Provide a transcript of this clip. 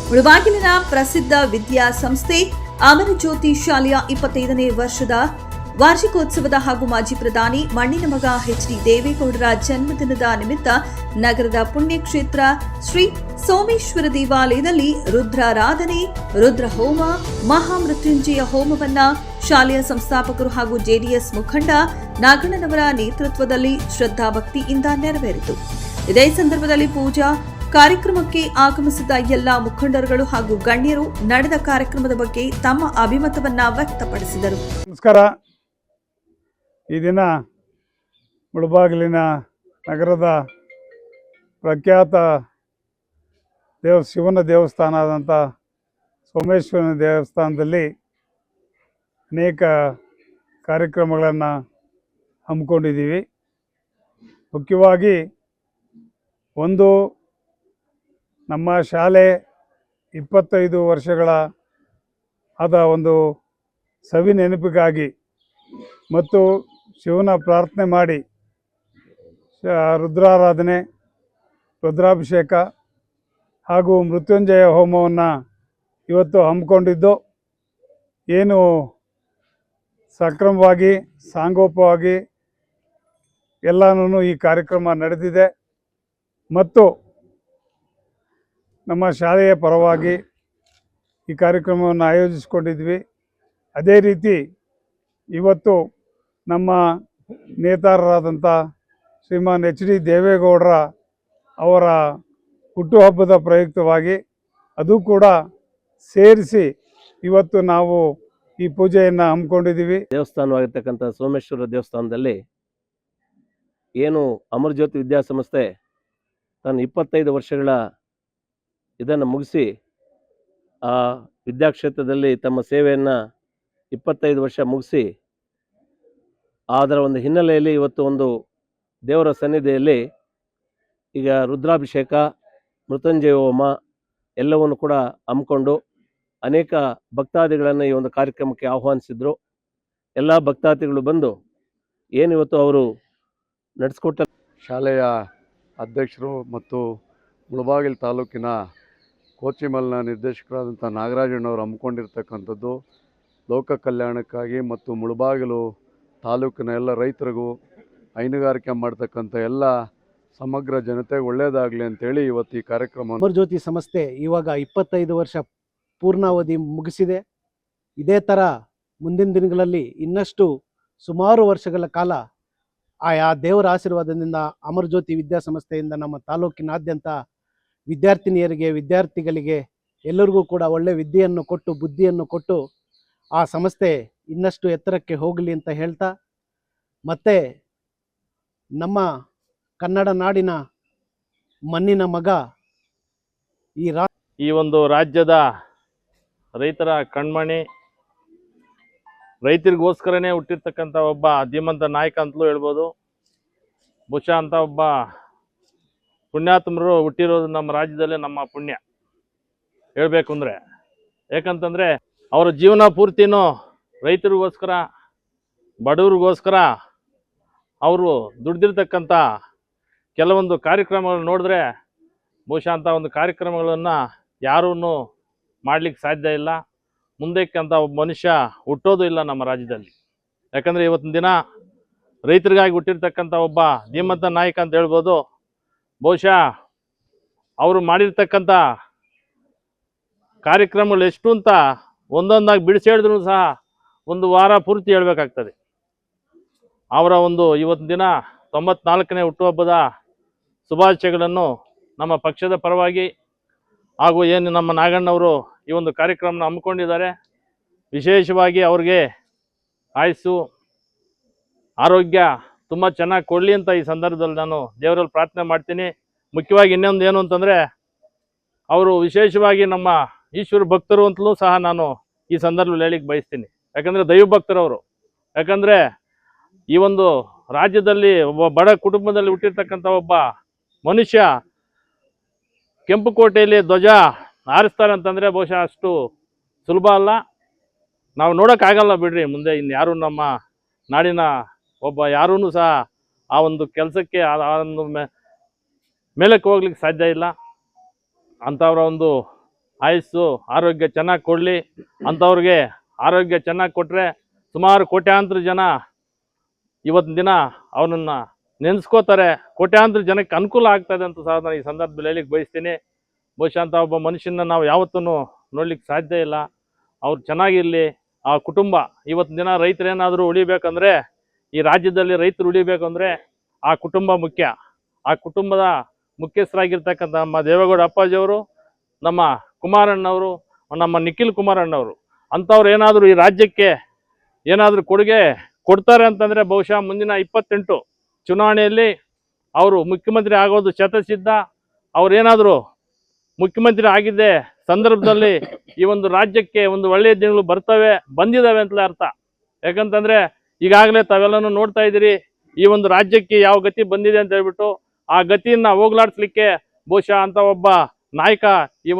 ಮುಳಬಾಗಿಲಿನ ಪ್ರಸಿದ್ಧ ವಿದ್ಯಾಸಂಸ್ಥೆ ಅಮರಜ್ಯೋತಿ ಶಾಲೆಯ 25ನೇ ವರ್ಷದ ವಾರ್ಷಿಕೋತ್ಸವದ ಹಾಗೂ ಮಾಜಿ ಪ್ರಧಾನಿ ಮಣ್ಣಿನ ಮಗ ಎಚ್.ಡಿ. ದೇವೇಗೌಡರ ಜನ್ಮದಿನದ ನಿಮಿತ್ತ ನಗರದ ಪುಣ್ಯಕ್ಷೇತ್ರ ಶ್ರೀ ಸೋಮೇಶ್ವರ ದೇವಾಲಯದಲ್ಲಿ ರುದ್ರಾರಾಧನೆ, ರುದ್ರಹೋಮ, ಮಹಾಮೃತ್ಯುಂಜಯ ಹೋಮವನ್ನ ಶಾಲೆಯ ಸಂಸ್ಥಾಪಕರು ಹಾಗೂ ಜೆಡಿಎಸ್ ಮುಖಂಡ ನಾಗಣ್ಣನವರ ನೇತೃತ್ವದಲ್ಲಿ ಶ್ರದ್ಧಾಭಕ್ತಿಯಿಂದ ನೆರವೇರಿತು. ಇದೇ ಸಂದರ್ಭದಲ್ಲಿ ಪೂಜಾ ಕಾರ್ಯಕ್ರಮಕ್ಕೆ ಆಗಮಿಸಿದ ಎಲ್ಲ ಮುಖಂಡರುಗಳು ಹಾಗೂ ಗಣ್ಯರು ನಡೆದ ಕಾರ್ಯಕ್ರಮದ ಬಗ್ಗೆ ತಮ್ಮ ಅಭಿಮತವನ್ನ ವ್ಯಕ್ತಪಡಿಸಿದರು. ನಮಸ್ಕಾರ. ಈ ದಿನ ಮುಳಬಾಗಿಲಿನ ನಗರದ ಪ್ರಖ್ಯಾತ ಶಿವನ ದೇವಸ್ಥಾನ ಆದಂಥ ಸೋಮೇಶ್ವರನ ದೇವಸ್ಥಾನದಲ್ಲಿ ಅನೇಕ ಕಾರ್ಯಕ್ರಮಗಳನ್ನು ಹಮ್ಮಿಕೊಂಡಿದ್ದೀವಿ. ಮುಖ್ಯವಾಗಿ ಒಂದು ನಮ್ಮ ಶಾಲೆ 25 ವರ್ಷಗಳ ಆದ ಒಂದು ಸವಿ ನೆನಪಿಗಾಗಿ ಮತ್ತು ಶಿವನ ಪ್ರಾರ್ಥನೆ ಮಾಡಿ ರುದ್ರಾರಾಧನೆ, ರುದ್ರಾಭಿಷೇಕ ಹಾಗೂ ಮೃತ್ಯುಂಜಯ ಹೋಮವನ್ನು ಇವತ್ತು ಹಮ್ಮಿಕೊಂಡಿದ್ದು ಏನು ಸಕ್ರಮವಾಗಿ ಸಾಂಗೋಪವಾಗಿ ಎಲ್ಲನೂ ಈ ಕಾರ್ಯಕ್ರಮ ನಡೆದಿದೆ ಮತ್ತು ನಮ್ಮ ಶಾಲೆಯ ಪರವಾಗಿ ಈ ಕಾರ್ಯಕ್ರಮವನ್ನು ಆಯೋಜಿಸಿಕೊಂಡಿದ್ವಿ. ಅದೇ ರೀತಿ ಇವತ್ತು ನಮ್ಮ ನೇತಾರರಾದಂಥ ಶ್ರೀಮಾನ್ ಎಚ್.ಡಿ. ದೇವೇಗೌಡರ ಅವರ ಹುಟ್ಟುಹಬ್ಬದ ಪ್ರಯುಕ್ತವಾಗಿ ಅದು ಕೂಡ ಸೇರಿಸಿ ಇವತ್ತು ನಾವು ಈ ಪೂಜೆಯನ್ನು ಹಮ್ಮಿಕೊಂಡಿದ್ದೀವಿ. ದೇವಸ್ಥಾನವಾಗಿರ್ತಕ್ಕಂಥ ಸೋಮೇಶ್ವರ ದೇವಸ್ಥಾನದಲ್ಲಿ ಏನು ಅಮರಜ್ಯೋತಿ ವಿದ್ಯಾಸಂಸ್ಥೆ ತನ್ನ 25 ವರ್ಷಗಳ ಇದನ್ನು ಮುಗಿಸಿ ಆ ವಿದ್ಯಾಕ್ಷೇತ್ರದಲ್ಲಿ ತಮ್ಮ ಸೇವೆಯನ್ನು 25 ವರ್ಷ ಮುಗಿಸಿ ಅದರ ಒಂದು ಹಿನ್ನೆಲೆಯಲ್ಲಿ ಇವತ್ತು ಒಂದು ದೇವರ ಸನ್ನಿಧಿಯಲ್ಲಿ ಈಗ ರುದ್ರಾಭಿಷೇಕ, ಮೃತ್ಯುಂಜಯ ಹೋಮ ಎಲ್ಲವನ್ನು ಕೂಡ ಹಮ್ಮಿಕೊಂಡು ಅನೇಕ ಭಕ್ತಾದಿಗಳನ್ನು ಈ ಒಂದು ಕಾರ್ಯಕ್ರಮಕ್ಕೆ ಆಹ್ವಾನಿಸಿದ್ರು. ಎಲ್ಲ ಭಕ್ತಾದಿಗಳು ಬಂದು ಏನಿವತ್ತು ಅವರು ನಡೆಸ್ಕೊಟ್ಟ ಶಾಲೆಯ ಅಧ್ಯಕ್ಷರು ಮತ್ತು ಮುಳಬಾಗಿಲು ತಾಲೂಕಿನ ಕೋಚಿಮಲ್ನ ನಿರ್ದೇಶಕರಾದಂಥ ನಾಗರಾಜಣ್ಣವರು ಹಮ್ಮಿಕೊಂಡಿರ್ತಕ್ಕಂಥದ್ದು ಲೋಕ ಕಲ್ಯಾಣಕ್ಕಾಗಿ ಮತ್ತು ಮುಳಬಾಗಿಲು ತಾಲೂಕಿನ ಎಲ್ಲ ರೈತರಿಗೂ ಹೈನುಗಾರಿಕೆ ಮಾಡ್ತಕ್ಕಂಥ ಎಲ್ಲ ಸಮಗ್ರ ಜನತೆಗೆ ಒಳ್ಳೆಯದಾಗಲಿ ಅಂತೇಳಿ ಇವತ್ತು ಈ ಕಾರ್ಯಕ್ರಮ. ಅಮರಜ್ಯೋತಿ ಸಂಸ್ಥೆ ಇವಾಗ 25 ವರ್ಷ ಪೂರ್ಣಾವಧಿ ಮುಗಿಸಿದೆ. ಇದೇ ಥರ ಮುಂದಿನ ದಿನಗಳಲ್ಲಿ ಇನ್ನಷ್ಟು ಸುಮಾರು ವರ್ಷಗಳ ಕಾಲ ಆ ದೇವರ ಆಶೀರ್ವಾದದಿಂದ ಅಮರಜ್ಯೋತಿ ವಿದ್ಯಾಸಂಸ್ಥೆಯಿಂದ ನಮ್ಮ ತಾಲೂಕಿನಾದ್ಯಂತ ವಿದ್ಯಾರ್ಥಿನಿಯರಿಗೆ, ವಿದ್ಯಾರ್ಥಿಗಳಿಗೆ ಎಲ್ಲರಿಗೂ ಕೂಡ ಒಳ್ಳೆ ವಿದ್ಯೆಯನ್ನು ಕೊಟ್ಟು, ಬುದ್ಧಿಯನ್ನು ಕೊಟ್ಟು ಆ ಸಂಸ್ಥೆ ಇನ್ನಷ್ಟು ಎತ್ತರಕ್ಕೆ ಹೋಗಲಿ ಅಂತ ಹೇಳ್ತಾ, ಮತ್ತು ನಮ್ಮ ಕನ್ನಡ ನಾಡಿನ ಮಣ್ಣಿನ ಮಗ ಈ ಒಂದು ರಾಜ್ಯದ ರೈತರ ಕಣ್ಮಣಿ, ರೈತರಿಗೋಸ್ಕರನೇ ಹುಟ್ಟಿರ್ತಕ್ಕಂಥ ಒಬ್ಬ ಧೀಮಂತ ನಾಯಕ ಅಂತಲೂ ಹೇಳ್ಬೋದು. ಬಹುಶಃ ಅಂತ ಒಬ್ಬ ಪುಣ್ಯಾತ್ಮರು ಹುಟ್ಟಿರೋದು ನಮ್ಮ ರಾಜ್ಯದಲ್ಲೇ ನಮ್ಮ ಪುಣ್ಯ ಹೇಳಬೇಕು ಅಂದರೆ. ಯಾಕಂತಂದರೆ ಅವರ ಜೀವನ ಪೂರ್ತಿನೂ ರೈತರಿಗೋಸ್ಕರ, ಬಡವ್ರಿಗೋಸ್ಕರ ಅವರು ದುಡ್ದಿರ್ತಕ್ಕಂಥ ಕೆಲವೊಂದು ಕಾರ್ಯಕ್ರಮಗಳು ನೋಡಿದ್ರೆ ಬಹುಶಃ ಅಂಥ ಒಂದು ಕಾರ್ಯಕ್ರಮಗಳನ್ನು ಯಾರೂ ಮಾಡಲಿಕ್ಕೆ ಸಾಧ್ಯ ಇಲ್ಲ. ಮುಂದಕ್ಕೆ ಅಂತ ಒಬ್ಬ ಮನುಷ್ಯ ಹುಟ್ಟೋದು ಇಲ್ಲ ನಮ್ಮ ರಾಜ್ಯದಲ್ಲಿ. ಯಾಕಂದರೆ ಇವತ್ತಿನ ದಿನ ರೈತರಿಗಾಗಿ ಹುಟ್ಟಿರ್ತಕ್ಕಂಥ ಒಬ್ಬ ಧೀಮಂತ ನಾಯಕ ಅಂತ ಹೇಳ್ಬೋದು. ಬಹುಶಃ ಅವರು ಮಾಡಿರ್ತಕ್ಕಂಥ ಕಾರ್ಯಕ್ರಮಗಳು ಎಷ್ಟು ಅಂತ ಒಂದೊಂದಾಗಿ ಬಿಡಿಸಿ ಹೇಳಿದ್ರು ಸಹ ಒಂದು ವಾರ ಪೂರ್ತಿ ಹೇಳಬೇಕಾಗ್ತದೆ. ಅವರ ಒಂದು ಇವತ್ತಿನ ದಿನ 94ನೇ ಹುಟ್ಟುಹಬ್ಬದ ಶುಭಾಶಯಗಳನ್ನು ನಮ್ಮ ಪಕ್ಷದ ಪರವಾಗಿ ಹಾಗೂ ಏನು ನಮ್ಮ ನಾಗಣ್ಣವರು ಈ ಒಂದು ಕಾರ್ಯಕ್ರಮನ ಹಮ್ಮಿಕೊಂಡಿದ್ದಾರೆ. ವಿಶೇಷವಾಗಿ ಅವ್ರಿಗೆ ಆಯುಸ್ಸು, ಆರೋಗ್ಯ ತುಂಬ ಚೆನ್ನಾಗಿ ಕೊಡಲಿ ಅಂತ ಈ ಸಂದರ್ಭದಲ್ಲಿ ನಾನು ದೇವರಲ್ಲಿ ಪ್ರಾರ್ಥನೆ ಮಾಡ್ತೀನಿ. ಮುಖ್ಯವಾಗಿ ಇನ್ನೊಂದು ಏನು ಅಂತಂದರೆ, ಅವರು ವಿಶೇಷವಾಗಿ ನಮ್ಮ ಈಶ್ವರ ಭಕ್ತರು ಅಂತಲೂ ಸಹ ನಾನು ಈ ಸಂದರ್ಭದಲ್ಲಿ ಹೇಳಿಕ್ಕೆ ಬಯಸ್ತೀನಿ. ಯಾಕಂದರೆ ದೈವ ಭಕ್ತರವರು. ಯಾಕಂದರೆ ಈ ಒಂದು ರಾಜ್ಯದಲ್ಲಿ ಒಬ್ಬ ಬಡ ಕುಟುಂಬದಲ್ಲಿ ಹುಟ್ಟಿರ್ತಕ್ಕಂಥ ಒಬ್ಬ ಮನುಷ್ಯ ಕೆಂಪುಕೋಟೆಯಲ್ಲಿ ಧ್ವಜ ಹಾರಿಸ್ತಾರೆ ಅಂತಂದರೆ ಬಹುಶಃ ಅಷ್ಟು ಸುಲಭ ಅಲ್ಲ. ನಾವು ನೋಡೋಕ್ಕಾಗಲ್ಲ ಬಿಡ್ರಿ. ಮುಂದೆ ಇನ್ಯಾರು ನಮ್ಮ ನಾಡಿನ ಒಬ್ಬ ಯಾರೂ ಸಹ ಆ ಒಂದು ಕೆಲಸಕ್ಕೆ ಆ ಒಂದು ಮೇಲಕ್ಕೆ ಹೋಗ್ಲಿಕ್ಕೆ ಸಾಧ್ಯ ಇಲ್ಲ. ಅಂಥವರ ಒಂದು ಆಯುಸ್ಸು ಆರೋಗ್ಯ ಚೆನ್ನಾಗಿ ಕೊಡಲಿ. ಅಂಥವ್ರಿಗೆ ಆರೋಗ್ಯ ಚೆನ್ನಾಗಿ ಕೊಟ್ಟರೆ ಸುಮಾರು ಕೋಟ್ಯಾಂತರ ಜನ ಇವತ್ತಿನ ದಿನ ಅವನನ್ನು ನೆನೆಸ್ಕೋತಾರೆ, ಕೋಟ್ಯಾಂತರ ಜನಕ್ಕೆ ಅನುಕೂಲ ಆಗ್ತದೆ ಅಂತ ಸಹ ನಾನು ಈ ಸಂದರ್ಭದಲ್ಲಿ ಹೇಳಿಕ್ಕೆ ಬಯಸ್ತೀನಿ. ಬಹುಶಃ ಅಂತ ಒಬ್ಬ ಮನುಷ್ಯನ ನಾವು ಯಾವತ್ತೂ ನೋಡ್ಲಿಕ್ಕೆ ಸಾಧ್ಯ ಇಲ್ಲ. ಅವ್ರು ಚೆನ್ನಾಗಿರಲಿ. ಆ ಕುಟುಂಬ ಇವತ್ತಿನ ದಿನ ರೈತರೇನಾದರೂ ಉಳಿಬೇಕಂದ್ರೆ, ಈ ರಾಜ್ಯದಲ್ಲಿ ರೈತರು ಉಳಿಬೇಕಂದ್ರೆ ಆ ಕುಟುಂಬ ಮುಖ್ಯ. ಆ ಕುಟುಂಬದ ಮುಖ್ಯಸ್ಥರಾಗಿರ್ತಕ್ಕಂಥ ನಮ್ಮ ದೇವೇಗೌಡ ಅಪ್ಪಾಜಿಯವರು, ನಮ್ಮ ಕುಮಾರಣ್ಣವರು, ನಮ್ಮ ನಿಖಿಲ್ ಕುಮಾರಣ್ಣವರು ಅಂಥವ್ರು ಏನಾದರೂ ಈ ರಾಜ್ಯಕ್ಕೆ ಏನಾದರೂ ಕೊಡುಗೆ ಕೊಡ್ತಾರೆ ಅಂತಂದರೆ ಬಹುಶಃ ಮುಂದಿನ 28 ಚುನಾವಣೆಯಲ್ಲಿ ಅವರು ಮುಖ್ಯಮಂತ್ರಿ ಆಗೋದು ಶತಸಿದ್ಧ. ಅವ್ರೇನಾದರೂ ಮುಖ್ಯಮಂತ್ರಿ ಆಗಿದ್ದೆ ಸಂದರ್ಭದಲ್ಲಿ ಈ ಒಂದು ರಾಜ್ಯಕ್ಕೆ ಒಂದು ಒಳ್ಳೆಯ ದಿನಗಳು ಬಂದಿದ್ದಾವೆ ಅಂತಲೇ ಅರ್ಥ. ಯಾಕಂತಂದರೆ ಈಗಾಗಲೇ ತಾವೆಲ್ಲನೂ ನೋಡ್ತಾ ಇದ್ದೀರಿ, ಈ ಒಂದು ರಾಜ್ಯಕ್ಕೆ ಯಾವ ಗತಿ ಬಂದಿದೆ ಅಂತ ಹೇಳ್ಬಿಟ್ಟು ಆ ಗತಿಯನ್ನು ಹೋಗ್ಲಾಡಿಸ್ಲಿಕ್ಕೆ ಬಹುಶಃ ಅಂತ ಒಬ್ಬ ನಾಯಕ ಈ